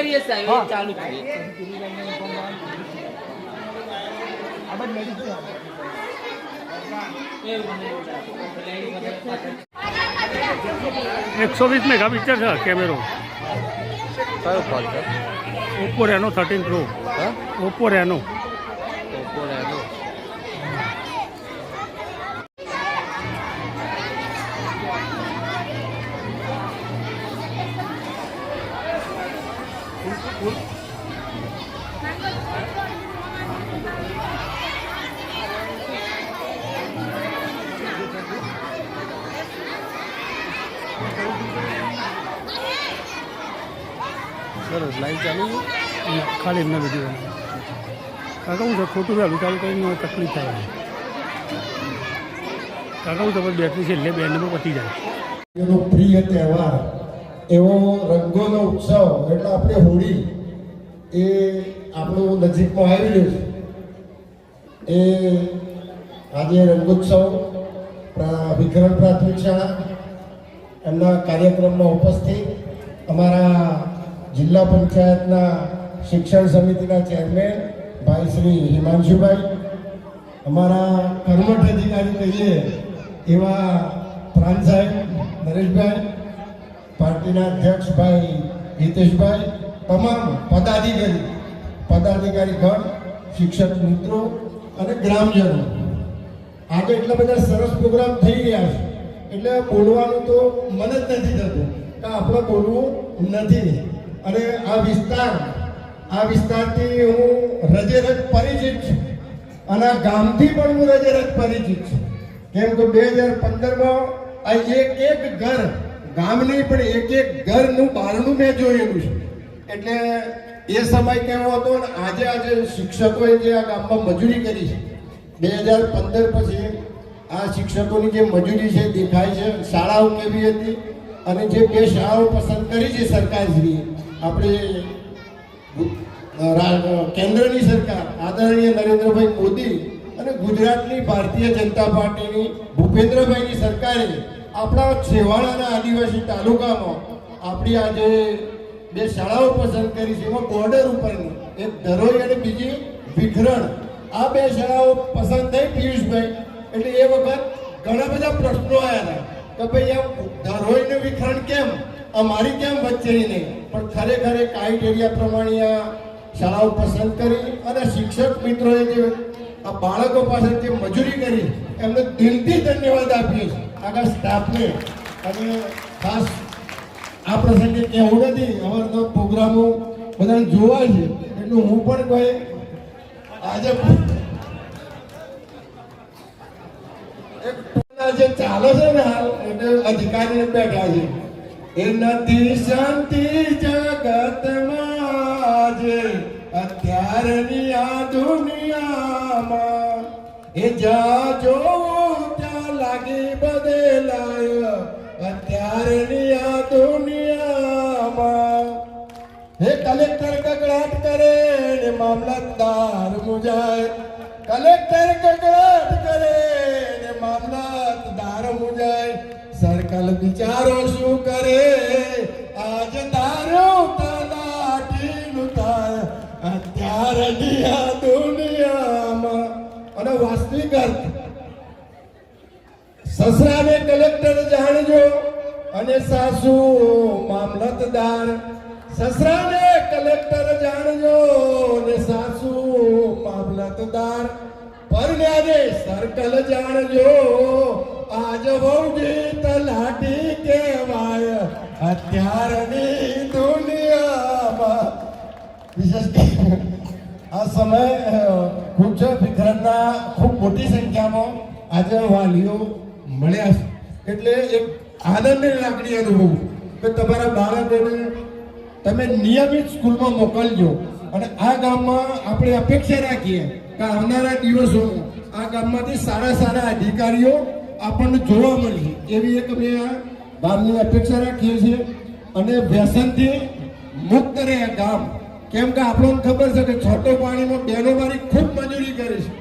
કરીએ સાહેબ, ચાલુ કરીએ. 120 મેગાપિક્સલ છે કેમેરો. કયો ફોન છે? Oppo Reno 13 pro. Oppo Reno. સરસ. લાઈવ ચાલુ ખાલી એમને વિડીયો કાકા હું ખોટું વહેલું ચાલુ કરીને તકલીફ થાય. કાકા હું તમારી બેટરી છે એટલે બેન્ડમાં પતી જાય. એનો પ્રિય તહેવાર એવો રંગોનો ઉત્સવ એટલે આપણે હોળી એ આપણું નજીકમાં આવી રહ્યું છે. એ આજે રંગોત્સવ વિક્રમ પ્રાથમિક શાળા એમના કાર્યક્રમમાં ઉપસ્થિત અમારા જિલ્લા પંચાયતના શિક્ષણ સમિતિના ચેરમેન ભાઈ શ્રી હિમાંશુભાઈ, અમારા કર્મઠ અધિકારી કહીએ એવા પ્રાંત સાહેબ નરેશભાઈ, પાર્ટીના અધ્યક્ષ ભાઈ હિતેશભાઈ, તમામ પદાધિકારી ગણ, શિક્ષક મિત્રો અને ગ્રામજનો. આજે એટલા બધા સરસ પ્રોગ્રામ થઈ રહ્યા છે એટલે બોલવાનું તો મન જ નથી થતું કે આપણે બોલવું નથી. અને આ વિસ્તારથી હું રજેરજ પરિચિત છું અને આ ગામથી પણ હું રજેરજ પરિચિત છું. કેમ કે 2015માં આ એક ઘર ગામની પણ એક ઘરનું બારણું મેં જોયેલું છે. એટલે એ સમય કેવો હતો ને આજે શિક્ષકોએ જે આ ગામમાં મજૂરી કરી છે 2015 પછી આ શિક્ષકોની જે મજૂરી છે દેખાય છે. શાળાઓ કેવી હતી અને જે 2 શાળાઓ પસંદ કરી છે સરકારશ્રીએ, આપણે કેન્દ્રની સરકાર આદરણીય નરેન્દ્રભાઈ મોદી અને ગુજરાતની ભારતીય જનતા પાર્ટીની ભૂપેન્દ્રભાઈની સરકારે આપણા છેવાડાના આદિવાસી તાલુકામાં આપણી આજે 2 શાળાઓ પસંદ કરી છે. એમાં બોર્ડર ઉપરની એક ધરોઈ અને બીજી વિખરણ, આ 2 શાળાઓ પસંદ થઈ પિયુષભાઈ. એટલે એ વખત ઘણા બધા પ્રશ્નો આવ્યા હતા કે ભાઈ આ ધરોઈ ને વિખરણ કેમ, અમારી કેમ વચ્ચેની નહીં. પણ ખરેખર ક્રાઇટેરિયા પ્રમાણે આ શાળાઓ પસંદ કરી અને શિક્ષક મિત્રોએ જે આ બાળકો પાછળ જે મજૂરી કરી એમને દિલથી ધન્યવાદ આપીએ છીએ આખા સ્ટાફને. અને ખાસ આ પ્રસંગે કહેવું નથી, અમારા પ્રોગ્રામો બધાને જોવા છે એટલે હું પણ કોઈ આજે જે ચાલે છે ને હાલ એટલે અધિકારી બેઠા છે એ નથી શાંતિ જગતમાં આજે અત્યારની આ દુનિયામાં. એ જ્યાં જોવું ત્યાં લાગી બદલાય અત્યારની આ દુનિયામાં. હે કલેક્ટર કકડાટ કરે ને મામલતદાર મુજાય, કલેક્ટર કકડાટ કરે ને મામલતદાર મુજાય. સર્કલ વિચારો શું કરે આજ તારું તલાટીનું થાય અત્યારની આ દુનિયામાં. અને વાસ્તવિક અર્થ સસરાને કલેક્ટર જાણજો અને સાસુ મામલતદાર. સસરાને કલેક્ટર જાણજો ને સાસુ મામલતદાર. પરણ્યાને સર્કલ જાણજો આજ વહુજી તલાટી કહેવાય અત્યારની દુનિયામાં. વિશેષ આ સમય ખૂબ છે. વિખરણના ખૂબ મોટી સંખ્યામાં આજે વાલીઓ મળ્યા છે એટલે એક આનંદની લાગણી અનુભવું કે તમારા બાળકોને તમે નિયમિત સ્કૂલમાં મોકલજો. અને આ ગામમાં આપણે અપેક્ષા રાખીએ કે આવનારા દિવસોમાં આ ગામમાંથી સારા અધિકારીઓ આપણને જોવા મળશે એવી એક અમે આ ગામની અપેક્ષા રાખીએ છીએ. અને વ્યસનથી મુક્ત રહે ગામ. કેમ કે આપણને ખબર છે કે છોટો પાણીમાં બહેનો મારી ખૂબ મજૂરી કરે છે,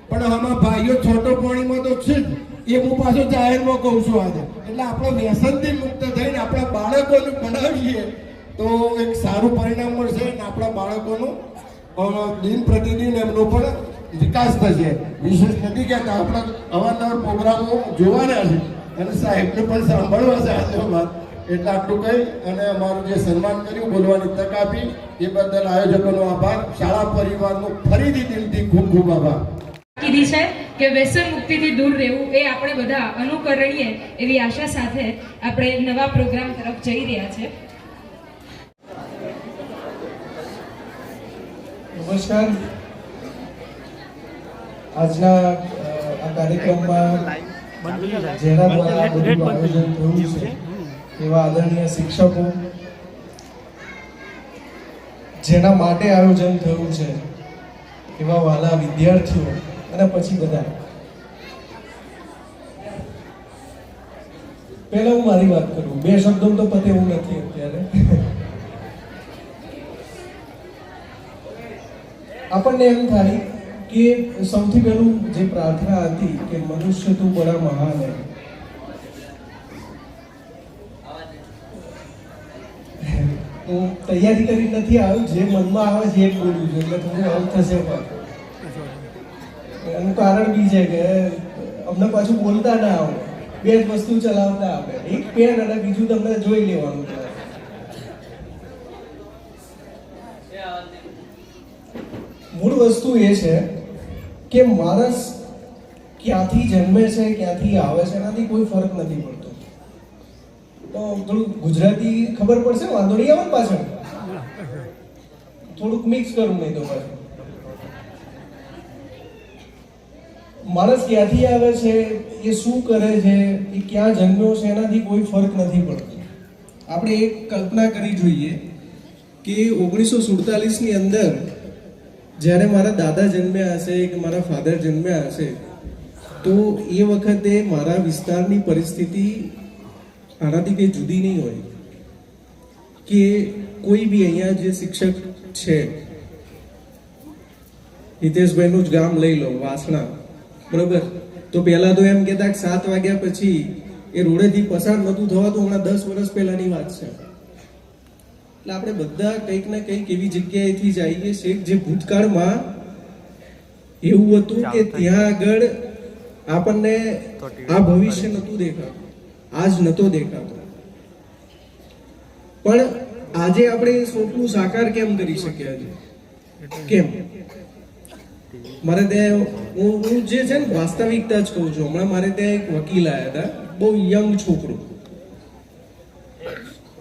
પણ આમાં ભાઈઓ છોટો પાણીમાં તો છે જ. એ હું પાછો જાહેરમાં કહું છું આજે. એટલે આપણે વ્યસનથી મુક્ત થઈને આપણા બાળકોને ભણાવીએ તો એક સારું પરિણામ મળશે અને આપણા બાળકોનું દિન પ્રતિદિન એમનો પણ વિકાસ થશે. વિશેષ નથી કહેતા, આપણા અવારનવાર પ્રોગ્રામો જોવાના છે અને સાહેબને પણ સાંભળવા છે આજે વાત. એટલે આટલું કહી અને અમારું જે સન્માન કર્યું, બોલવાની તક આપી, એ બદલ આયોજકોનો આભાર. શાળા પરિવારનો ફરીથી દિલથી ખૂબ ખૂબ આભાર. કીધી છે કે વ્યસન મુક્તિથી દૂર રહેવું એ આપણે બધા અનુકરણીએ એવી આશા સાથે આપણે નવા પ્રોગ્રામ તરફ જઈ રહ્યા છે. નમસ્કાર. આજના આ કાર્યક્રમમાં જેના દ્વારા આ બધું આયોજન થયું છે એવા આદરણીય શિક્ષકો, જેના માટે આયોજન થયું છે એવા વાલા વિદ્યાર્થીઓ અને પછી બધા. પહેલા હું મારી વાત કરું, બે શબ્દો તો પતે એવું નથી અત્યારે. આપણને એમ થાય કે સૌથી પહેલું જે પ્રાર્થના હતી કે મનુષ્ય તું બડા મહાન હૈ. હું તૈયારી કરી નથી આવ્યો, જે મનમાં આવે છે એ બોલું છું, એટલે થોડું આવું થશે. એનું કારણ બી છે કે અમને પાછું બોલતા ના આવડે, બે જ વસ્તુ ચલાવતા આવડે, એક પેન અને બીજું તમને જોઈ લેવાનું. મૂળ વસ્તુ એ છે કે માણસ ક્યાંથી જન્મે છે, ક્યાંથી આવે છે, એનાથી કોઈ ફરક નથી પડતો. તો થોડું ગુજરાતી ખબર પડશે, વાંધો નહીં આવે ને પાછળ, થોડુંક મિક્સ કરું નહીં તો પાછું. માણસ ક્યાંથી આવે છે, એ શું કરે છે, એ ક્યાં જન્મ્યો છે, એનાથી કોઈ ફરક નથી પડતો. આપણે એક કલ્પના કરી જોઈએ કે 1947ની અંદર જ્યારે મારા દાદા જન્મ્યા હશે કે મારા ફાધર જન્મ્યા હશે, તો એ વખતે મારા વિસ્તારની પરિસ્થિતિ આનાથી કંઈ જુદી નહીં હોય. કે કોઈ બી અહીંયા જે શિક્ષક છે, હિતેશભાઈનું જ ગામ લઈ લો, વાસણા, બરોબર, તો પહેલા તો એમ કહેતા કે 7 વાગ્યા પછી એ રોડેથી પસાર નહોતું થવાતું. હમણાં 10 વર્ષ પહેલાની વાત છે. એટલે આપણે બધા કંઈક ને કંઈક એવી જગ્યાએથી જઈએ છીએ જે ભૂતકાળમાં એવું હતું કે ત્યાં આગળ આપણને આ ભવિષ્ય નહોતું દેખાતું, આજ નહોતો દેખાતો. પણ આજે આપણે એ સ્વપ્ન સાકાર કેમ કરી શક્યા છે? કેમ? મારે ત્યાં હું જે છે ને વાસ્તવિકતા જ કહું છું. હમણાં મારે ત્યાં એક વકીલ આવ્યા હતા, બહુ યંગ છોકરો,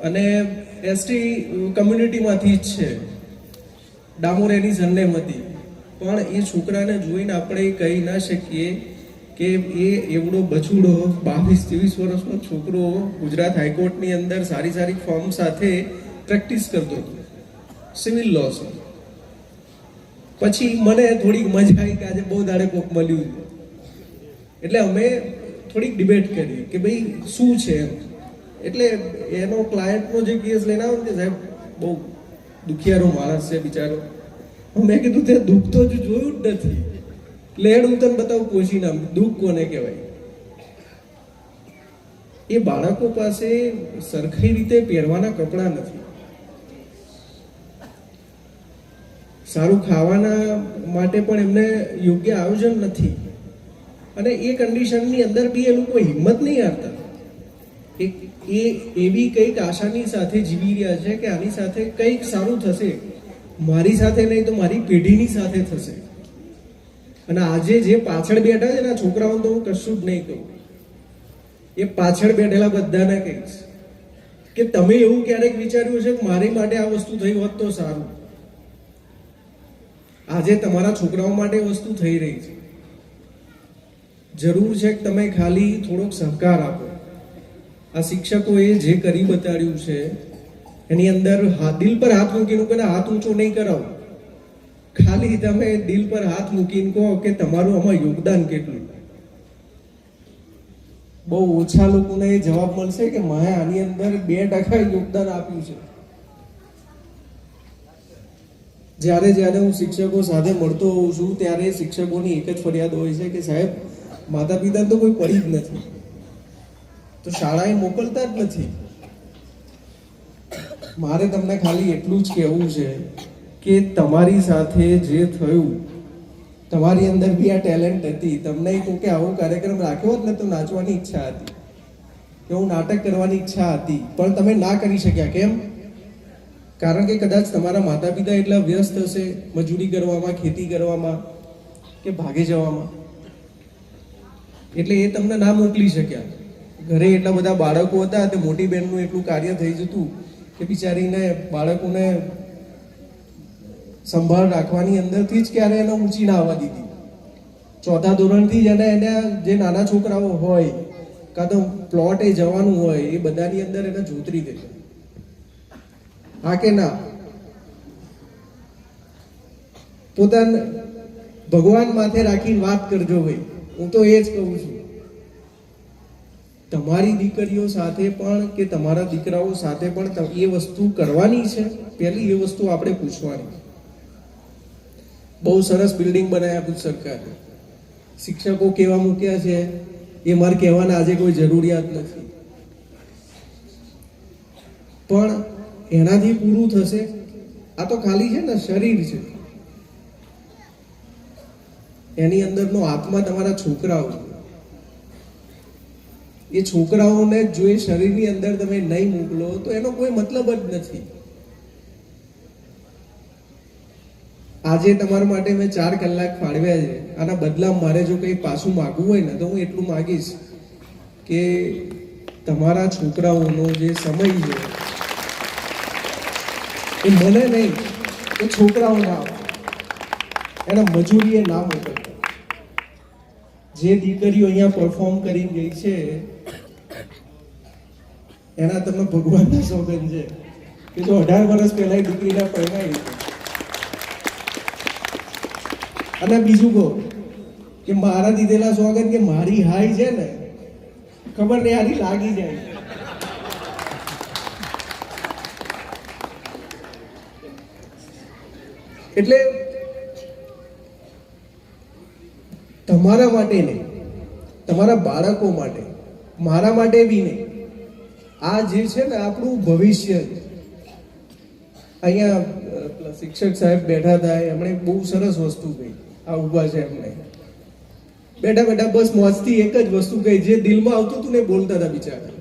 અને એસટી કમ્યુનિટીમાંથી જ છે, ડામોર એની સરનેમ હતી. પણ એ છોકરાને જોઈને આપણે કહી ના શકીએ કે એ એવડો બછુડો 22-23 વર્ષનો છોકરો ગુજરાત હાઈકોર્ટની અંદર સારી સારી ફોર્મ સાથે પ્રેક્ટિસ કરતો હતો, સિવિલ લોસ. પછી મને થોડીક મજા આવી કે આજે બહુ દાડે કોક મળ્યું, એટલે અમે થોડીક ડિબેટ કરી કે ભાઈ શું છે એમ. એટલે એનો ક્લાયન્ટનો જે કેસ લઈને આવ્યો કે સાહેબ બહુ દુખિયારો માણસ છે બિચારો. મેં કીધું તે દુઃખ તો જ જોયું જ નથી, લેડ હું તને બતાવું પોષી નામ, દુઃખ કોને કહેવાય. એ બાળકો પાસે સરખી રીતે પહેરવાના કપડાં નથી, સારું ખાવાના માટે પણ એમને યોગ્ય આયોજન નથી, અને એ કન્ડિશનની અંદર બી એ લોકો હિંમત નહીં હારતા. એ એવી કંઈક આશાની સાથે જીવી રહ્યા છે કે આની સાથે કંઈક સારું થશે, મારી સાથે નહીં તો મારી પેઢીની સાથે થશે. અને આજે જે પાછળ બેઠા છે ને છોકરાઓને તો હું કશું જ નહીં કહું, એ પાછળ બેઠેલા બધાને કહીશ કે તમે એવું ક્યારેક વિચાર્યું છે કે મારી માટે આ વસ્તુ થઈ હોત તો સારું. આજે તમારા છોકરાઓ માટે વસ્તુ થઈ રહી છે. જરૂર છે કે તમે ખાલી થોડોક સહકાર આપો. આ શિક્ષકોએ જે કરી બતાડ્યું છે એની અંદર દિલ પર હાથ મૂકીને કોઈને હાથ ઊંચો નહીં કરાવો, ખાલી તમે દિલ પર હાથ મૂકીને કહો કે તમારું આમાં યોગદાન કેટલું. બહુ ઓછા લોકોને એ જવાબ મળશે કે મેં આની અંદર 2% યોગદાન આપ્યું છે. જ્યારે જ્યારે હું શિક્ષકો સાથે મળતો હોઉં છું ત્યારે શિક્ષકોની એક જ ફરિયાદ હોય છે કે સાહેબ માતા પિતા તો કોઈ પડી જ નથી, તો શાળાએ મોકલતા જ નથી. મારે તમને ખાલી એટલું જ કહેવું છે કે તમારી સાથે જે થયું, તમારી અંદર બી આ ટેલેન્ટ હતી. તમને કહું કે આવો કાર્યક્રમ રાખ્યો હોત ને તો નાચવાની ઈચ્છા હતી, એવું નાટક કરવાની ઈચ્છા હતી, પણ તમે ના કરી શક્યા. કેમ? કારણ કે કદાચ તમારા માતા પિતા એટલા વ્યસ્ત હશે મજૂરી કરવામાં, ખેતી કરવામાં કે ભાગે જવામાં, એટલે એ તમને ના મોકલી શક્યા. ઘરે એટલા બધા બાળકો હતા તે મોટી બહેનનું એટલું કાર્ય થઈ જતું કે બિચારીને બાળકોને સંભાળ રાખવાની અંદરથી જ ક્યારે એને ઊંચી ના આવવા દીધી. ચોથા ધોરણથી જ એને જે નાના છોકરાઓ હોય કાં તો પ્લોટે જવાનું હોય એ બધાની અંદર એને જોતરી દે. હા કે ના? પોતાને ભગવાન માથે રાખીને વાત કરજો ભાઈ. હું તો એ જ કહું છું, તમારી દીકરીઓ સાથે પણ કે તમારા દીકરાઓ સાથે પણ એ વસ્તુ કરવાની છે. પહેલી એ વસ્તુ આપણે પૂછવાની. બહુ સરસ બિલ્ડિંગ બનાવ્યા ગુજરાત સરકારે, શિક્ષકો કેવા મૂક્યા છે એ મારે કહેવાના આજે કોઈ જરૂરિયાત નથી, પણ એનાથી પૂરું થશે? આ તો ખાલી છે ને શરીર છે, એની અંદરનો આત્મા તમારા છોકરાઓ. એ છોકરાઓને જો એ શરીરની અંદર તમે નહીં મોકલો તો એનો કોઈ મતલબ જ નથી. આજે તમારા માટે મેં 4 કલાક ફાળવ્યા છે, આના બદલામાં મારે જો કંઈ પાછું માગવું હોય ને તો હું એટલું માગીશ કે તમારા છોકરાઓનો જે સમય છે એ મને નહીં, એ છોકરાઓને આપો, એના મજૂરીએ ના મોકલતા. જે દીકરીઓ અહીંયા પરફોર્મ કરી ગઈ છે એના તમને ભગવાનના સોગંદ છે કે જો 18 વર્ષ પહેલા એ દીકરીના પરણાવી. અને બીજું કહું કે મારા દીધેલા સોગંદ કે મારી હાઈ છે ને ખબર નહીં આની લાગી જાય. એટલે તમારા માટે નહીં, તમારા બાળકો માટે, મારા માટે બી નહીં. આ જે છે ને આપણું ભવિષ્ય. અહીંયા શિક્ષક સાહેબ બેઠા હતા, એમણે બહુ સરસ વસ્તુ કહી. આ ઊભા છે એમણે બેઠા બેઠા બસ મોજથી એક જ વસ્તુ કહી, જે દિલમાં આવતું હતું ને બોલતા હતા બિચારા.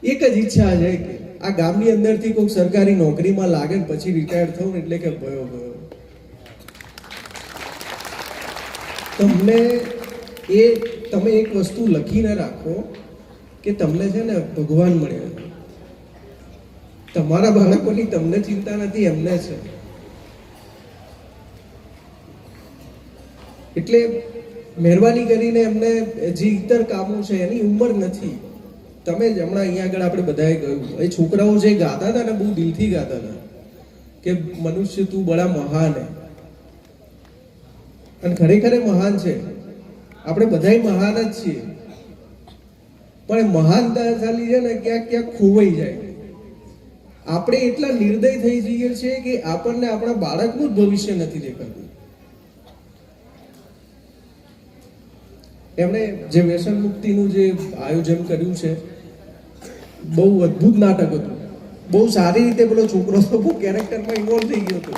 એક જ ઈચ્છા છે કે આ ગામની અંદરથી કોઈ સરકારી નોકરીમાં લાગે ને પછી રિટાયર થવું ને એટલે કે ભયો ભયો. તમે એક વસ્તુ લખીને રાખો કે તમને છે ને ભગવાન મળ્યા. તમારા બાળકોની તમને ચિંતા નથી, એમને છે. એટલે મહેરબાની કરીને એમને જે ઇતર કામો છે એની ઉંમર નથી. તમે જ હમણાં અહીંયા આગળ આપણે બધાએ કહ્યું, એ છોકરાઓ જે ગાતા હતા ને બહુ દિલથી ગાતા હતા કે મનુષ્ય તું બડા મહાન હે. અને ખરેખર મહાન છે, આપણે બધાય મહાન જ છીએ, પણ મહાનતા ચાલી છે ને ક્યાંક ક્યાંક ખોવાઈ જાય. આપણે એટલા નિર્દય થઈ જઈએ છીએ કે આપણને આપણા બાળકનું જ ભવિષ્ય નથી દેખાતું. એમણે જે વ્યસન મુક્તિનું જે આયોજન કર્યું છે બહુ અદ્ભુત નાટક હતું. બહુ સારી રીતે પેલો છોકરો તો બહુ કેરેક્ટરમાં ઇન્વોલ્વ થઈ ગયો હતો.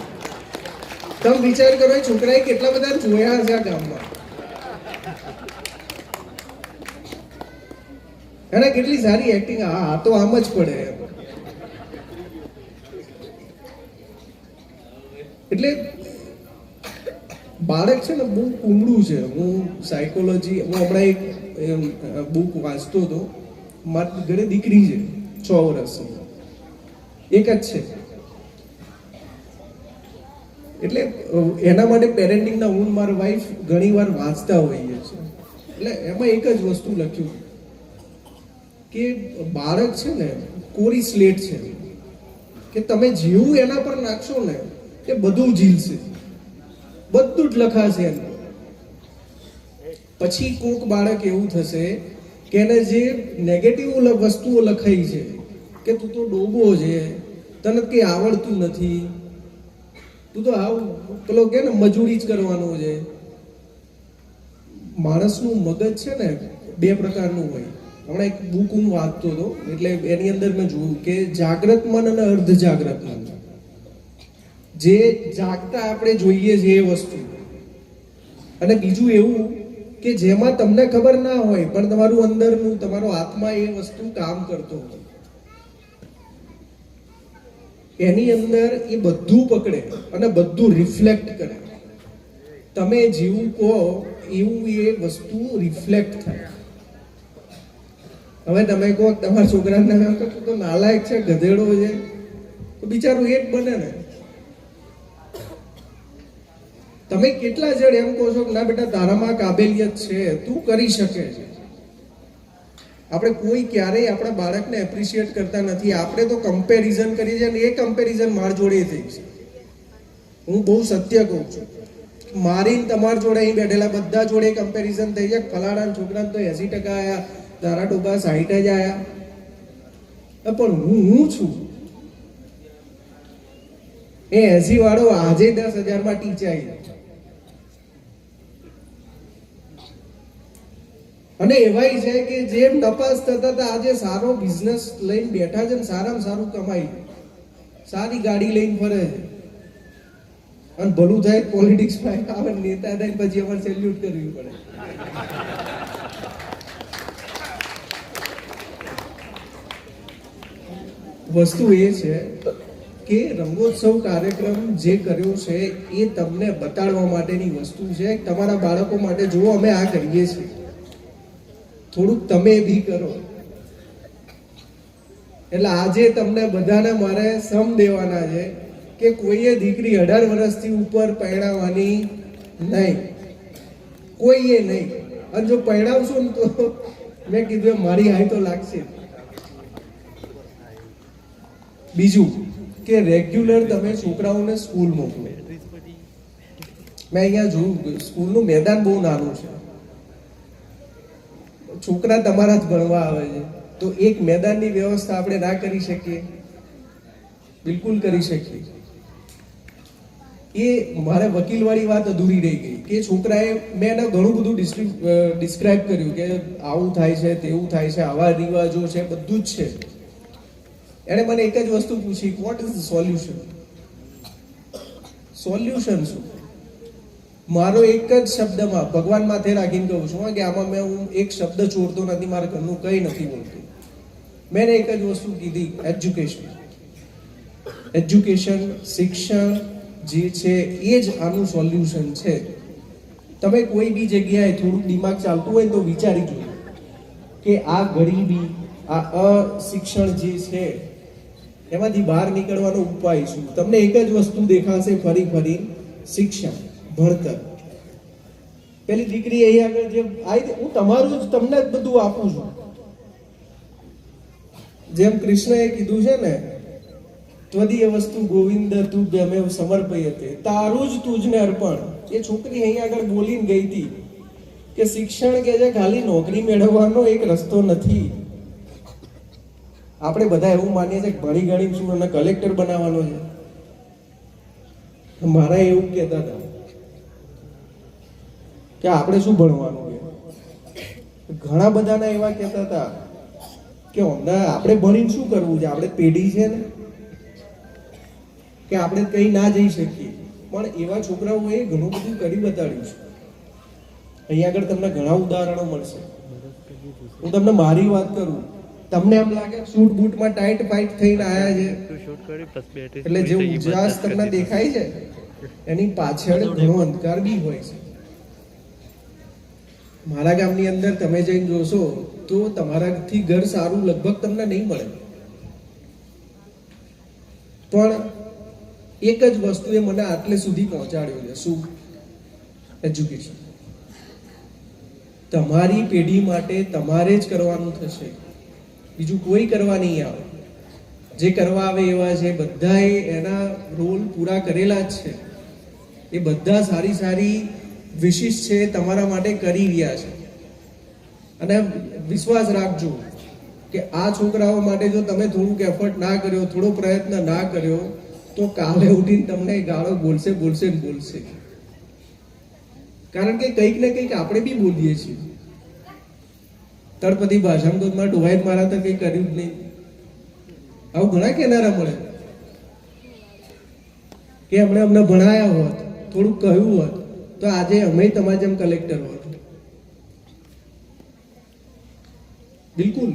તમે વિચાર કરો એ છોકરાએ કેટલા બધા જોયા હશે આ ગામમાં, એને કેટલી સારી એક્ટિંગ. હા તો આમ જ પડે. એટલે બાળક છે ને બહુ કુમળું છે. હું સાયકોલોજી, હું હમણાં એક બુક વાંચતો હતો. મારી ઘરે દીકરી છે 6 વર્ષની, એક જ છે. એટલે એના માટે પેરેન્ટિંગના હું મારા વાઈફ ઘણી વાર વાંચતા હોઈએ છીએ. એટલે એમાં એક જ વસ્તુ લખ્યું કે બાળક છે ને કોરી સ્લેટ છે, કે તમે જેવું એના પર નાખશો ને એ બધું ઝીલશે, બધું જ લખાશે એનું. પછી કોક બાળક એવું થશે કે એને જે નેગેટિવ વસ્તુઓ લખાઈ છે કે તું તો ડોબો છે, તને કંઈ આવડતું નથી, તું તો આવું પેલો કે ને મજૂરી જ કરવાનું છે. માણસનું મગજ છે ને 2 પ્રકારનું હોય. હમણાં એક બુક હું વાંચતો હતો, એટલે એની અંદર મેં જોયું કે જાગ્રત મન અને અર્ધ જાગ્રત મન, જે જાગતા આપણે જોઈએ છે એ વસ્તુ, અને બીજું એવું કે જેમાં તમને ખબર ના હોય પણ તમારું અંદરનું, તમારો આત્મા એ વસ્તુ કામ કરતો હોય, એની અંદર એ બધું પકડે અને બધું રિફ્લેક્ટ કરે. તમે જેવું કહો એવું એ વસ્તુ રિફ્લેક્ટ થાય. હવે તમે કહો તમારા છોકરાને તો નાલાયક છે, ગધેડો છે, તો બિચારું એ જ બને ને. તમે કેટલા જણ એમ કહો છો કે ના બેટા તારામાં કાબેલિયત છે, તું કરી શકે છે. આપણે કોઈ ક્યારેય આપણા બાળકને એપ્રિશિએટ કરતા નથી. આપણે તો કમ્પેરિઝન કરીએ છીએ, અને એ કમ્પેરિઝન માર જોડે થઈ છે. હું બહુ સત્ય કહું છું, મારી તમારા જોડે અહીં બેઠેલા બધા જોડે કમ્પેરિઝન થઈ જાય. ફલાણા છોકરાને તો 80% આયા, તારા ટોકા 60 જ આયા. પણ હું છું એ 80 વાળો આજે 10,000 માં ટીચાઈ. અને એવાય છે કે જે નપાસ થતા હતા આજે સારો બિઝનેસ લઈને બેઠા છે, સારામાં સારું કમાઈ, સારી ગાડી લઈને ફરે છે. અને ભલું થાય પોલિટિક્સમાં આવે, નેતા થાય પછી અમારે સેલ્યુટ કરવી પડે. વસ્તુ એ છે કે રંગોત્સવ કાર્યક્રમ જે કર્યો છે એ તમને બતાડવા માટેની વસ્તુ છે. તમારા બાળકો માટે જુઓ અમે આ કરીએ છીએ, થોડુંક તમે બી કરો. એટલે આજે તમને બધાને મારે સમ દેવાના છે કે કોઈએ દીકરી 18 વર્ષથી ઉપર પરણાવવાની નહીં, કોઈએ નહીં. અને જો પરણાવશો ને તો મેં કીધું મારી હાઈ તો લાગશે. બીજું કે રેગ્યુલર તમે છોકરાઓને સ્કૂલ મોકલો. મેં અહીંયા જોયું સ્કૂલનું મેદાન બહુ નાનું છે, છોકરા તમારા જ ભણવા આવે છે, તો એક મેદાનની વ્યવસ્થા આપણે ના કરી શકીએ? બિલકુલ કરી શકીએ. એ મારે વકીલવાળી વાત અધૂરી રહી ગઈ કે છોકરાએ, મેં એને ઘણું બધું ડિસ્ક્રાઇબ કર્યું કે આવું થાય છે, તેવું થાય છે, આવા રિવાજો છે, બધું જ છે. એણે મને એક જ વસ્તુ પૂછી, what is the solution? Solution શું? મારો એક જ શબ્દમાં ભગવાન માથે રાખીને કહું છું કે આમાં મેં હું એક શબ્દ ચોરતો નથી, મારા ઘરનું કંઈ નથી બોલતું. મેં એક જ વસ્તુ કીધી, એજ્યુકેશન. એજ્યુકેશન, શિક્ષણ જે છે એ જ આનું સોલ્યુશન છે. તમે કોઈ બી જગ્યાએ થોડુંક દિમાગ ચાલતું હોય તો વિચારી જોઈએ કે આ ગરીબી, આ અશિક્ષણ જે છે એમાંથી બહાર નીકળવાનો ઉપાય શું? તમને એક જ વસ્તુ દેખાશે ફરી, શિક્ષણ, ભણતર. પેલી દીકરી અહીં આગળ જે આવી, હું તમારું જ તમને જ બધું આપું છું. જેમ કૃષ્ણએ કીધું છે ને, ત્વદીય વસ્તુ ગોવિંદ તુભ્યમેવ સમર્પયતે, તારું જ તુજને અર્પણ. એ છોકરી અહીં આગળ બોલીને ગઈ હતી કે શિક્ષણ કે છે ખાલી નોકરી મેળવવાનો એક રસ્તો નથી. આપણે બધા એવું માનીએ છીએ કે ભણી ગણી શું અને કલેક્ટર બનાવવાનો છે. મારા એવું કહેતા હતા કે આપણે શું ભણવાનું છે. ઘણા બધાના એવા કહેતા હતા કે આપણે ભણીને શું કરવું છે, આપણે પેઢી છે ને કે આપણે કઈ ના જઈ શકીએ. પણ એવા છોકરાઓએ ઘણું બધું કરી બતાડ્યું છે. અહીંયા આગળ તમને ઘણા ઉદાહરણો મળશે. હું તમને મારી વાત કરું, તમને એમ લાગે સૂટ બૂટમાં ટાઈટ ફાઈટ થઈને આયા છે, એટલે જે ઉજાસ તમને દેખાય છે એની પાછળ ઘણો અંધકાર બી હોય છે. મારા ગામની અંદર તમે જઈને જોશો તો તમારાથી ઘર સારું લગભગ તમને નહીં મળે, પણ એક જ વસ્તુએ મને આટલે સુધી પહોંચાડ્યો છે. શું? એજ્યુકેશન. તમારી પેઢી માટે તમારે જ કરવાનું થશે, બીજું કોઈ કરવા નહીં આવે. જે કરવા આવે એવા છે બધાએ એના રોલ પૂરા કરેલા જ છે. એ બધા સારી વિશિષ્ટ છે, તમારા માટે કરી રહ્યા છે. અને વિશ્વાસ રાખજો કે આ છોકરાઓ માટે જો તમે થોડુંક એફર્ટ ના કર્યો, થોડો પ્રયત્ન ના કર્યો તો કાલે ઉઠીને તમને ગાળો બોલશે. કારણ કે કંઈક ને કંઈક આપણે બી બોલીએ છીએ. તળપદી ભાષામાં ડોહાઈ મારા તો કંઈ કર્યું જ નહીં. આવું ઘણા કહેનારા મળે કે અમને ભણાયા હોત, થોડુંક કહ્યું હોત તો આજે અમે તમારા જેમ કલેક્ટર હોત. બિલકુલ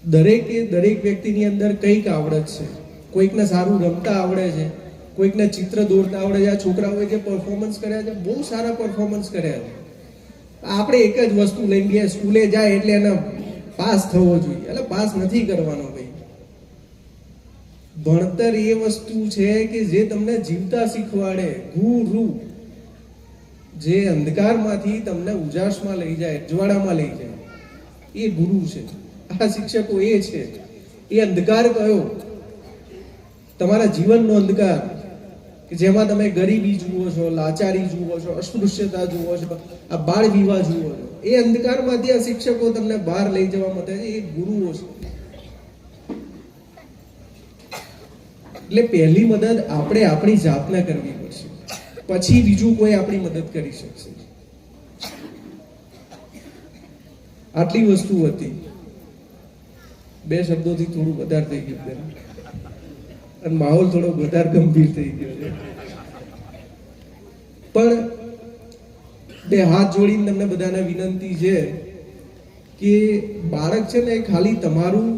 દરેક વ્યક્તિની અંદર કંઈક આવડત છે. કોઈકને સારું રમતા આવડે છે, કોઈકને ચિત્ર દોરતા આવડે છે. આ છોકરાઓએ જે પરફોર્મન્સ કર્યા છે, બહુ સારા પરફોર્મન્સ કર્યા છે. આપણે એક જ વસ્તુ લઈને ગયા, સ્કૂલે જાય એટલે એને પાસ થવો જોઈએ. એટલે પાસ નથી કરવાનો ભાઈ. ભણતર એ વસ્તુ છે કે જે તમને જીવતા શીખવાડે. ગુરુ જે અંધકારમાંથી તમને ઉજાસમાં લઈ જાય, અજવાળામાં લઈ જાય, એ ગુરુ છે. આ શિક્ષકો એ છે. એ અંધકાર કયો? તમારા જીવનનો અંધકાર કે જેમાં તમે ગરીબી જુઓ છો, લાચારી જુઓ છો, અસ્પૃશ્યતા જુઓ છો, આ બાળ વિવાહ જુઓ છો, એ અંધકારમાંથી આ શિક્ષકો તમને બહાર લઈ જવા માટે એ ગુરુઓ છે. એટલે પહેલી મદદ આપણે આપણી જાતને કરવી પડશે, પછી બીજું કોઈ આપણી મદદ કરી શકશે. આટલી વસ્તુ હતી. 2 શબ્દોથી થોડું વધારે થઈ ગયું અને માહોલ થોડો વધારે ગંભીર થઈ ગયો છે. પણ 2 હાથ જોડીને તમને બધાને વિનંતી છે કે બાળક છે ને એ ખાલી તમારું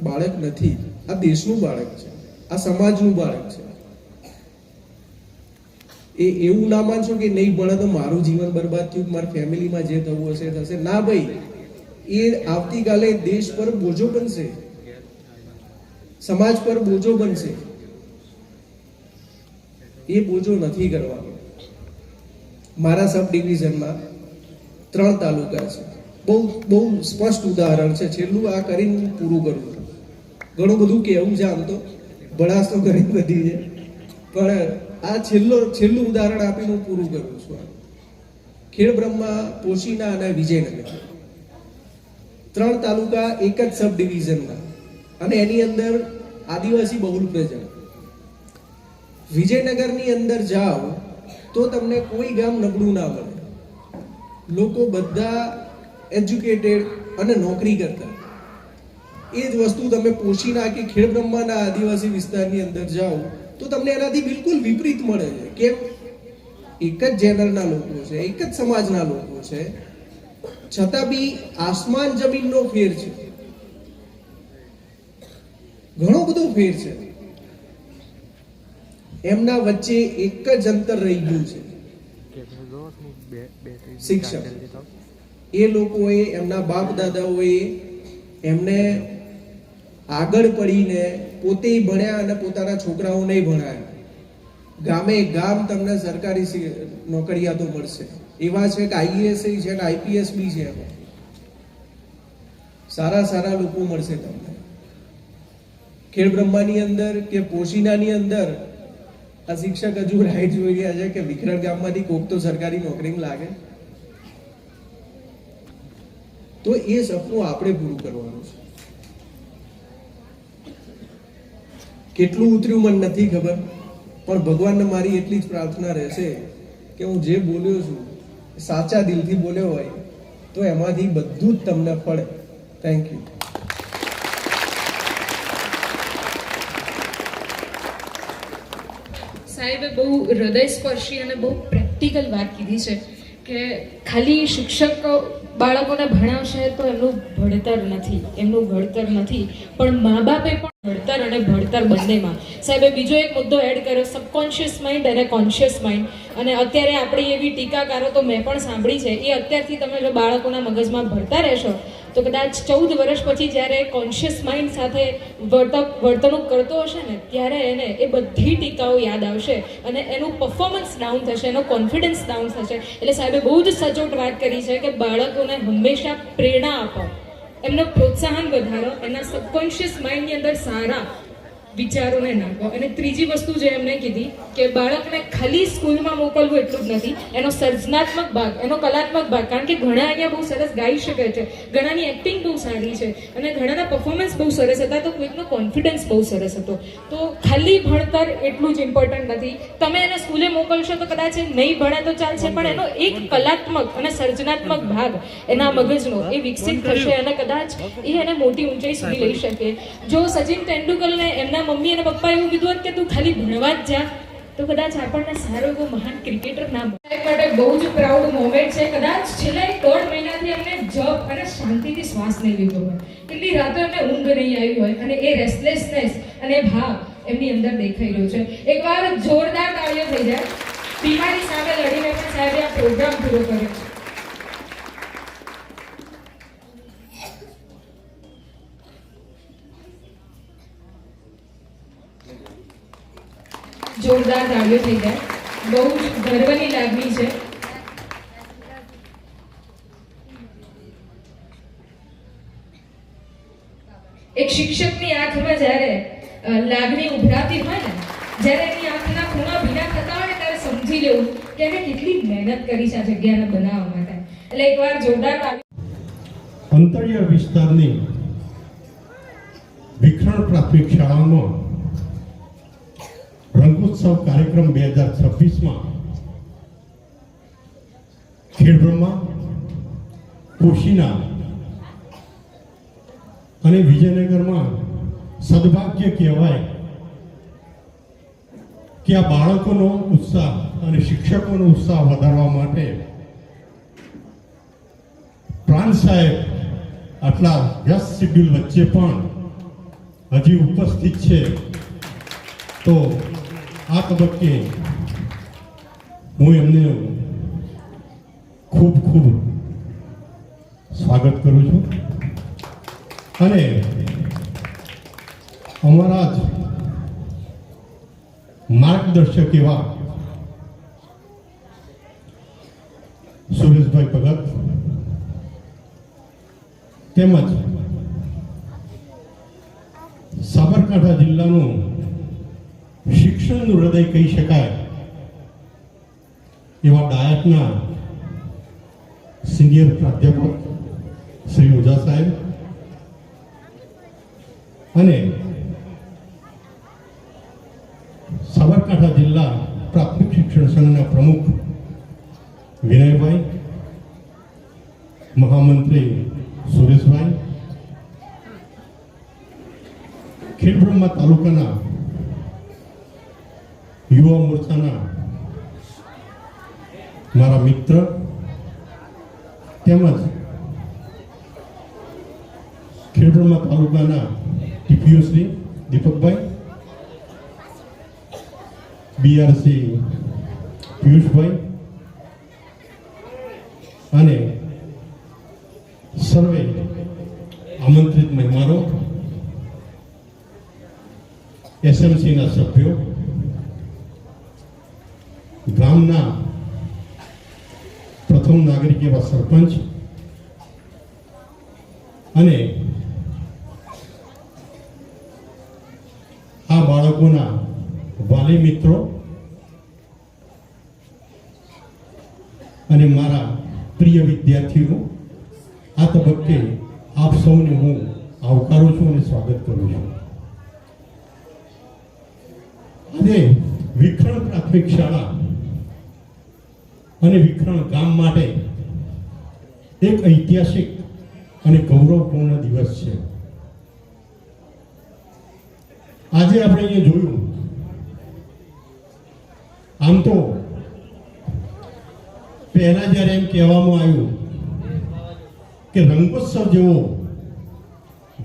બાળક નથી, આ દેશનું બાળક છે, આ સમાજનું બાળક છે. એ એવું ના માનશો કે નહીં ભણે તો મારું જીવન બરબાદ થયું, મારી ફેમિલીમાં જે થવું હશે થશે. ના ભાઈ, એ આવતીકાલે દેશ પર બોજો બનશે, સમાજ પર બોજો બનશે. એ બોજો નથી કરવાનો. મારા સબ ડિવિઝનમાં 3 તાલુકા છે. બહુ સ્પષ્ટ ઉદાહરણ છે. છેલ્લું આ કરીને પૂરું કરું છું. ઘણું બધું કહેવું છે, આમ તો ભડાસ તો ઘણી બધી છે, પણ આ છેલ્લું ઉદાહરણ આપીને હું પૂરું કરું છું. ખેડબ્રહ્મા, પોશીના અને વિજયનગર 3 તાલુકા એક જ સબ ડિવિઝનમાં, અને એની અંદર આદિવાસી બહુલ પ્રજા. વિજયનગરની અંદર જાઓ તો તમને કોઈ ગામ નબળું ના મળે. લોકો બધા એજ્યુકેટેડ અને નોકરી કરતા. એ જ વસ્તુ તમે પોશીના કે ખેડબ્રહ્માના આદિવાસી વિસ્તારની અંદર જાઓ તો તમને એનાથી બિલકુલ વિપરીત મળે છે. કેમ? એક જ જેનરના લોકો છે, એક જ સમાજના લોકો છે, છતાં બી આસમાન જમીનનો ફેર છે. ઘણો બધો ફેર છે. એમના વચ્ચે એક જ અંતર રહી ગયું છે, શિક્ષણ. એ લોકોએ, એમના બાપ દાદાઓએ એમને આગળ પડીને પોતે ભણ્યા અને પોતાના છોકરાઓને ભણાયા. ગામે ગામ તમને સરકારી નોકરિયાતો મળશે. એવા છે કે આઈએએસ છે ને આઈપીએસ બી છે. સારા લોકો મળશે તમને. ખેડબ્રહ્માની અંદર કે પોશીનાની અંદર આ શિક્ષક હજુ રાહ જોઈ રહ્યા છે કે વિખરણ ગામમાંથી કોક તો સરકારી નોકરી લાગે. તો એ સપનું આપણે પૂરું કરવાનું છે. કેટલું ઉતર્યું મને નથી ખબર, પણ ભગવાનને મારી એટલી જ પ્રાર્થના રહેશે કે હું જે બોલ્યો છું સાચા દિલથી બોલ્યો હોય તો એમાંથી બધું જ તમને ફળે. Thank you. સાહેબે બહુ હૃદયસ્પર્શી અને બહુ પ્રેક્ટિકલ વાત કીધી છે કે ખાલી શિક્ષક બાળકોને ભણાવશે તો એમનું ભણતર નથી, એમનું ઘડતર નથી, પણ મા બાપે પણ ભણતર અને ભણતર બંનેમાં. સાહેબે બીજો એક મુદ્દો એડ કર્યો, સબકોન્શિયસ માઇન્ડ અને કોન્શિયસ માઇન્ડ. અને અત્યારે આપણી એવી ટીકાકારો તો મેં પણ સાંભળી છે, એ અત્યારથી તમે જો બાળકોના મગજમાં ભરતા રહેશો તો કદાચ 14 વર્ષ પછી જ્યારે કોન્શિયસ માઇન્ડ સાથે વર્તણૂક કરતો હશે ને ત્યારે એને એ બધી ટીકાઓ યાદ આવશે અને એનું પરફોર્મન્સ ડાઉન થશે, એનો કોન્ફિડન્સ ડાઉન થશે. એટલે સાહેબે બહુ જ સચોટ વાત કરી છે કે બાળકોને હંમેશા પ્રેરણા આપો, એમનો પ્રોત્સાહન વધારો, એના સબકોન્શિયસ માઇન્ડની અંદર સારા વિચારોને નાખો. અને ત્રીજી વસ્તુ જે એમને કીધી કે બાળકને ખાલી સ્કૂલમાં મોકલવું એટલું જ નથી, એનો સર્જનાત્મક ભાગ, એનો કલાત્મક ભાગ, કારણ કે ઘણા અહીંયા બહુ સરસ ગાઈ શકે છે, ઘણાની એક્ટિંગ બહુ સારી છે અને ઘણાના પરફોર્મન્સ બહુ સરસ હતા, તો કોઈકનો કોન્ફિડન્સ બહુ સરસ હતો. તો ખાલી ભણતર એટલું જ ઇમ્પોર્ટન્ટ નથી. તમે એને સ્કૂલે મોકલશો તો કદાચ એ નહીં ભણે તો ચાલશે, પણ એનો એક કલાત્મક અને સર્જનાત્મક ભાગ એના મગજનો એ વિકસિત થશે અને કદાચ એ એને મોટી ઊંચાઈ સુધી લઈ શકે. જો સચિન તેંડુલકરને એમના મમ્મી અને પપ્પા એવું કીધું હોત કે તું ખાલી ભણવા જ જા, તો કદાચ આપણને સારો એવો મહાન ક્રિકેટર ના મળે. માટે બહુ જ પ્રાઉડ મોમેન્ટ છે. કદાચ છેલ્લા 1.5 મહિનાથી એમને જપ અને શાંતિથી શ્વાસ નહીં લીધો હોય, કેટલી રાતો એમને ઊંઘ નહીં આવી હોય, અને એ રેસ્ટલેસનેસ અને ભાવ એમની અંદર દેખાઈ રહ્યો છે. એકવાર જોરદાર તાળીઓ થઈ જાય. બીમારી સામે લડીને પણ સાહેબે આ પ્રોગ્રામ પૂરો કર્યો છે. જોરદાર તાળીઓ થઈ જાય. બહુ જ ગર્વની લાગણી છે. એક શિક્ષકની આંખમાં જ્યારે લાગણી ઉભરાતી હોય ને, જ્યારે એની આંખના ખૂણા ભીના થતા હોય ને, ત્યારે સમજી લેવું કે એને કેટલી મહેનત કરી છે આ જગ્યાને બનાવવા માટે. એટલે એકવાર જોરદાર તાળી. અંતરિયાળ વિસ્તારની વિખરણ પ્રાથમિક શાળામાં રંગોત્સવ કાર્યક્રમ 2026માં ખેડબ્રહ્મા, કોશીના અને વિજયનગરમાં સદભાગ્ય કહેવાય કે આ બાળકોનો ઉત્સાહ અને શિક્ષકોનો ઉત્સાહ વધારવા માટે પ્રાંત સાહેબ આટલા વ્યસ્ત શેડ્યુલ વચ્ચે પણ હજી ઉપસ્થિત છે. તો આ તબક્કે હું એમને ખૂબ ખૂબ સ્વાગત કરું છું અને અમારા જ માર્ગદર્શક એવા સુરેશભાઈ ભગત તેમજ સાબરકાંઠા જિલ્લાનું શિક્ષણનું હૃદય કહી શકાય એવા ડાયટના સિનિયર પ્રાધ્યાપક શ્રી ઓઝા સાહેબ અને સાબરકાંઠા જિલ્લા પ્રાથમિક શિક્ષણ સંઘના પ્રમુખ વિનયભાઈ, મહામંત્રી સુરેશભાઈ, ખેડબ્રહ્મા તાલુકાના યુવા મોરચાના મારા મિત્ર તેમજ ખેડબ્રહ્મા તાલુકાના ટીપીઓ શ્રી દીપકભાઈ, બીઆરસી પિયુષભાઈ અને સર્વે આમંત્રિત મહેમાનો, એસએમસીના સભ્યો, ગામના પ્રથમ નાગરિક એવા સરપંચ અને આ બાળકોના વાલી મિત્રો અને મારા પ્રિય વિદ્યાર્થીઓ, આ તબક્કે આપ સૌને હું આવકારું છું અને સ્વાગત કરું છું. આજે વિખરણ પ્રાથમિક શાળા અને વિખરણ ગામ માટે એક ઐતિહાસિક અને ગૌરવપૂર્ણ દિવસ છે. આજે આપણે અહીંયા જોયું, આમ તો પહેલા જ્યારે એમ કહેવામાં આવ્યું કે રંગોત્સવ જેવો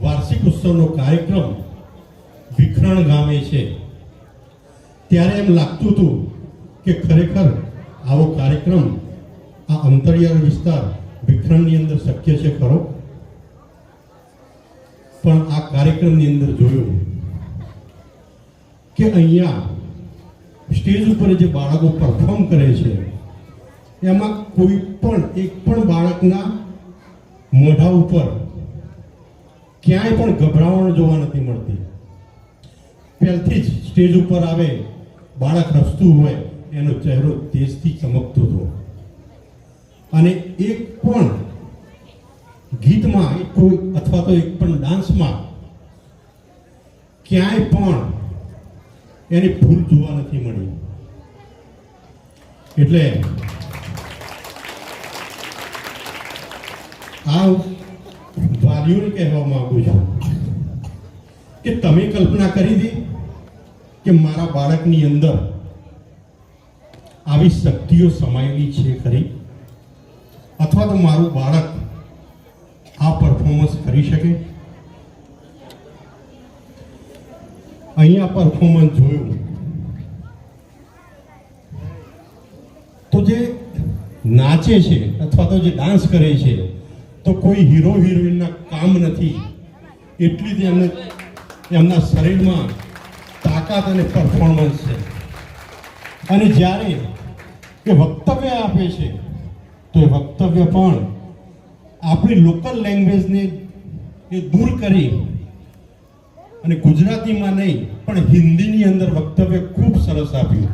વાર્ષિક ઉત્સવનો કાર્યક્રમ વિખરણ ગામે છે, ત્યારે એમ લાગતું હતું કે ખરેખર આવો કાર્યક્રમ આ અંતરિયાળ વિસ્તાર વિખરણની અંદર શક્ય છે ખરો? પણ આ કાર્યક્રમની અંદર જોયું કે અહીંયા સ્ટેજ ઉપર જે બાળકો પરફોર્મ કરે છે એમાં કોઈ પણ એક પણ બાળકના મોઢા ઉપર ક્યાંય પણ ગભરામણ જોવા નથી મળતી. પહેલથી જ સ્ટેજ ઉપર આવે, બાળક રસતું હોય, એનો ચહેરો તેજથી ચમકતો હતો. અને એક પણ ગીતમાં અથવા તો એક પણ ડાન્સમાં ક્યાંય પણ એની ભૂલ જોવા નથી મળી. એટલે આ વાલીઓને કહેવા માંગુ છું કે તમે કલ્પના કરી હતી કે મારા બાળકની અંદર આવી શક્તિઓ સમાયેલી છે ખરી, અથવા તો મારું બાળક આ પરફોર્મન્સ કરી શકે? અહીંયા પરફોર્મન્સ જોયું તો જે નાચે છે અથવા તો જે ડાન્સ કરે છે તો કોઈ હીરો હિરોઈનના કામ નથી, એટલી જ એમના શરીરમાં તાકાત અને પરફોર્મન્સ છે. અને જ્યારે એ વક્તવ્ય આપે છે તો એ વક્તવ્ય પણ આપણી લોકલ લેંગ્વેજને એ દૂર કરી અને ગુજરાતીમાં નહીં પણ હિન્દીની અંદર વક્તવ્ય ખૂબ સરસ આપ્યું.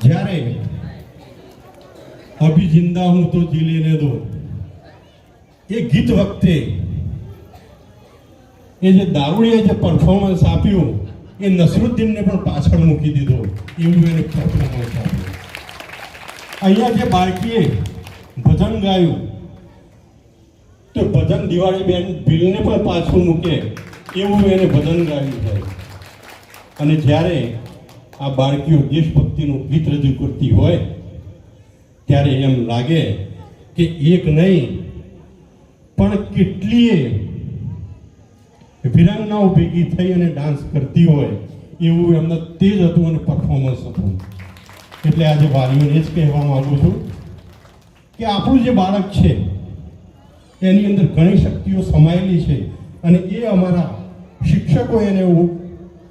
જ્યારે અભી જિંદા હું તો જી લેને દો, એ ગીત વખતે એ જે દારૂડીએ જે પરફોર્મન્સ આપ્યું એ નસરુદ્દીનને પણ પાછળ મૂકી દીધો, એવું એને પરફોર્મન્સ આપ્યું. અહીંયા જે બાળકીએ ભજન ગાયું તો ભજન દિવાળી બેન ભીલને પણ પાછું મૂકે એવું એને ભજન ગાયું છે. અને જ્યારે આ બાળકીઓ દેશભક્તિનું ગીત રજૂ કરતી હોય ત્યારે એમ લાગે કે એક નહીં પણ કેટલીય વિરાંગનાઓ ભેગી થઈ અને ડાન્સ કરતી હોય એવું એમનું તેજ હતું અને પરફોર્મન્સ હતું. એટલે આજે વાલીઓને જ કહેવા માંગુ છું કે આપણું જે બાળક છે એની અંદર ઘણી શક્તિઓ સમાયેલી છે અને એ અમારા શિક્ષકો એને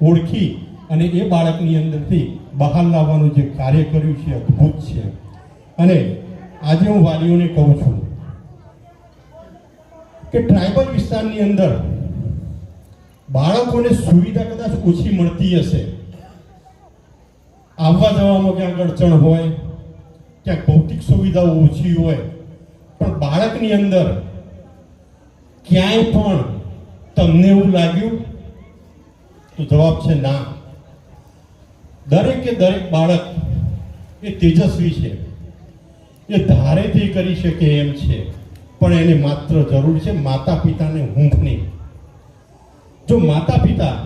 ઓળખી અને એ બાળકની અંદરથી બહાર લાવવાનું જે કાર્ય કર્યું છે અદ્ભુત છે. અને આજે હું વાલીઓને કહું છું કે ટ્રાઇબલ વિસ્તારની અંદર બાળકોને સુવિધા કદાચ ઓછી મળતી હશે, આવવા જવામાં ક્યાંક અડચણ હોય, ક્યાંક ભૌતિક સુવિધાઓ ઓછી હોય, પણ બાળકની અંદર ક્યાંય પણ તમને એવું લાગ્યું? તો જવાબ છે ના. દરેકે દરેક બાળક એ તેજસ્વી છે, એ ધારેથી કરી શકે એમ છે, પણ એને માત્ર જરૂર છે માતા પિતાને હૂંફની. જો માતા પિતા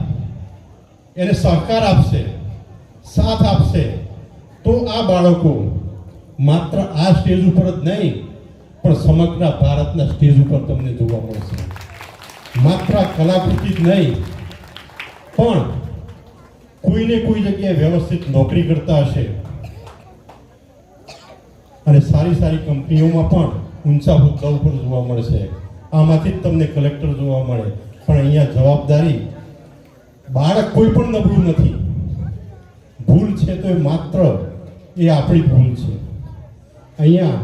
એને સહકાર આપશે, સાથ આપશે, તો આ બાળકો માત્ર આ સ્ટેજ ઉપર જ નહીં પણ સમગ્ર ભારતના સ્ટેજ ઉપર તમને જોવા મળશે. માત્ર કલાકૃતિ જ નહીં પણ કોઈને કોઈ જગ્યાએ વ્યવસ્થિત નોકરી કરતા હશે અને સારી સારી કંપનીઓમાં પણ ઊંચા હોદ્દા ઉપર જોવા મળશે. આમાંથી જ તમને કલેક્ટર જોવા મળે. પણ અહીંયા જવાબદારી, બાળક કોઈ પણ નબળું નથી, ભૂલ છે તો એ માત્ર એ આપણી ભૂલ છે. અહીંયા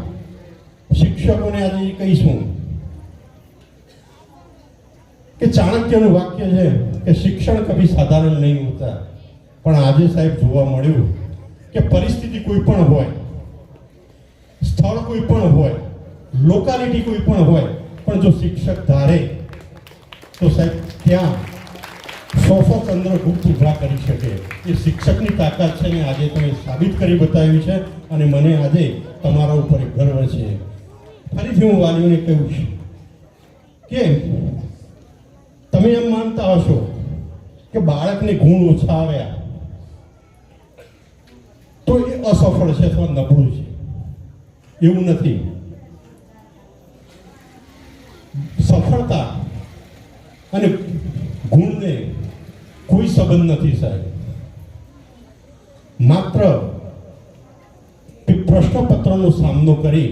શિક્ષકોને આજે એ કહીશું કે ચાણક્યનું વાક્ય છે કે શિક્ષણ કભી સાધારણ નહીં હોતા. પણ આજે સાહેબ જોવા મળ્યું કે પરિસ્થિતિ કોઈ પણ હોય, સ્થળ કોઈ પણ હોય, લોકાલિટી કોઈ પણ હોય, પણ જો શિક્ષક ધારે તો સાહેબ ત્યાં 100 ચંદ્રગુપ્ત ઉભા કરી શકે. એ શિક્ષકની તાકાત છે ને આજે તમે સાબિત કરી બતાવ્યું છે અને મને આજે તમારા ઉપર ગર્વ છે. ફરીથી હું વાલીઓને કહું છું કે તમે એમ માનતા હશો કે બાળકને ગુણ ઓછા આવ્યા તો એ અસફળ છે અથવા નબળું છે. એવું નથી. સફળતા અને ગુણને કોઈ સંબંધ નથી સાહેબ. માત્ર પ્રશ્નપત્રનો સામનો કરી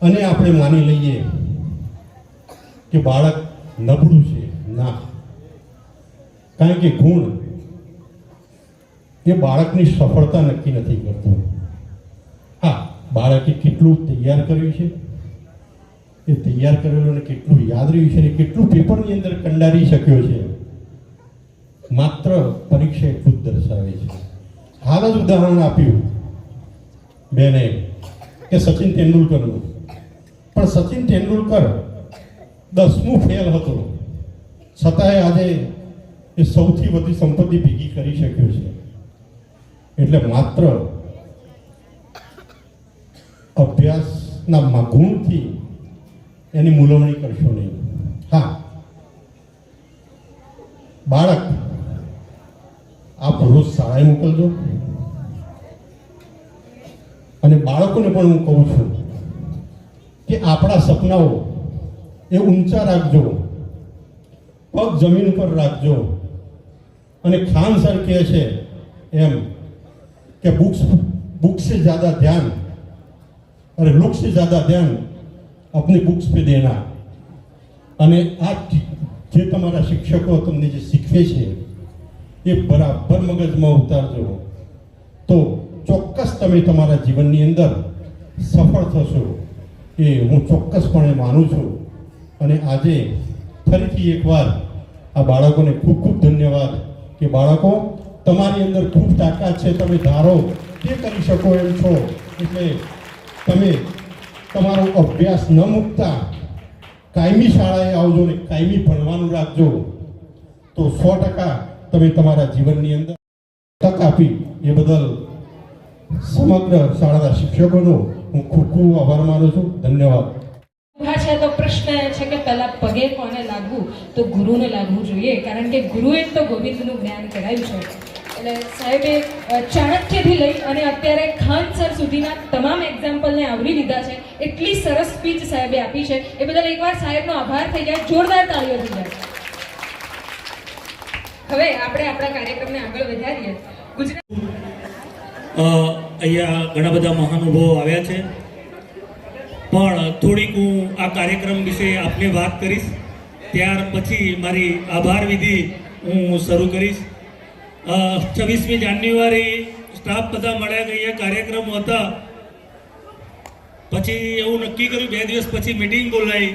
અને આપણે માની લઈએ કે બાળક નબળું છે, ના. કારણ કે ગુણ એ બાળકની સફળતા નક્કી નથી કરતો. હા, બાળકે કેટલું તૈયાર કર્યું છે એ તૈયાર કરેલું અને કેટલું યાદ રહ્યું છે અને કેટલું પેપરની અંદર કંડારી શક્યો છે, માત્ર પરીક્ષા એટલું જ દર્શાવે છે. હાલ જ ઉદાહરણ આપ્યું બેને કે સચિન તેંડુલકરનું, પણ સચિન તેંડુલકર 10મું ફેલ હતો, છતાંય આજે એ સૌથી વધુ સંપત્તિ ભેગી કરી શક્યો છે. એટલે માત્ર અભ્યાસના ગુણથી એની મૂલવણી કરશો નહીં. હા, બાળક આપ રોજ શાળાએ મોકલજો, અને બાળકોને પણ હું કહું છું કે આપણા સપનાઓ એ ઊંચા રાખજો, પગ જમીન ઉપર રાખજો. અને ખાન સર કહે છે એમ કે बुक्स से ज़्यादा ध्यान और लोग से ज़्यादा ध्यान अपनी बुक्स पे देना. અને આ જે તમારા શિક્ષકો તમને જે શીખવે છે એ બરાબર મગજમાં ઉતારજો, તો ચોક્કસ તમે તમારા જીવનની અંદર સફળ થશો, એ હું ચોક્કસપણે માનું છું. અને આજે ફરીથી એકવાર આ બાળકોને ખૂબ ખૂબ ધન્યવાદ કે બાળકો, તમારી અંદર ખૂબ તાકાત છે, તમે ધારો તે કરી શકો એમ છો. એટલે તમે તમારો અભ્યાસ ન મૂકતા કાયમી શાળાએ આવજો ને કાયમી ભણવાનું રાખજો, તો 100% તમે તમારા જીવનની અંદર તક આપી એ બદલ સમગ્ર શાળાના શિક્ષકોનો હું ખૂબ ખૂબ આભાર માનું છું. ધન્યવાદ. ઊભા છે તો પ્રશ્ન એ છે કે પહેલા પગે કોને લાગવું? તો ગુરુને લાગવું જોઈએ, કારણ કે ગુરુએ તો ગોવિંદનું જ્ઞાન કરાયું છે. એટલે સાહેબે ચાણક્યથી લઈ અને અત્યારે ખાન સર સુધીના તમામ એક્ઝામ્પલને આવરી લીધા છે. એટલી સરસ સ્પીચ સાહેબે આપી છે, એ બદલ એકવાર સાહેબનો આભાર થઈ જાય, જોરદાર તાળીઓ થઈ જાય. હવે આપણે આપણા કાર્યક્રમને આગળ વધારીએ. ગુજરાત અહીંયા ઘણા બધા મહાનુભાવો આવ્યા છે, પણ થોડીક હું આ કાર્યક્રમ વિશે આપને વાત કરીશ, ત્યાર પછી મારી આભાર વિધિ હું શરૂ કરીશ. 26મી જાન્યુઆરી સ્ટાફ બધા મળ્યા કે અહીંયા કાર્યક્રમ હતા, પછી એવું નક્કી કર્યું 2 દિવસ પછી મીટિંગ બોલાવી.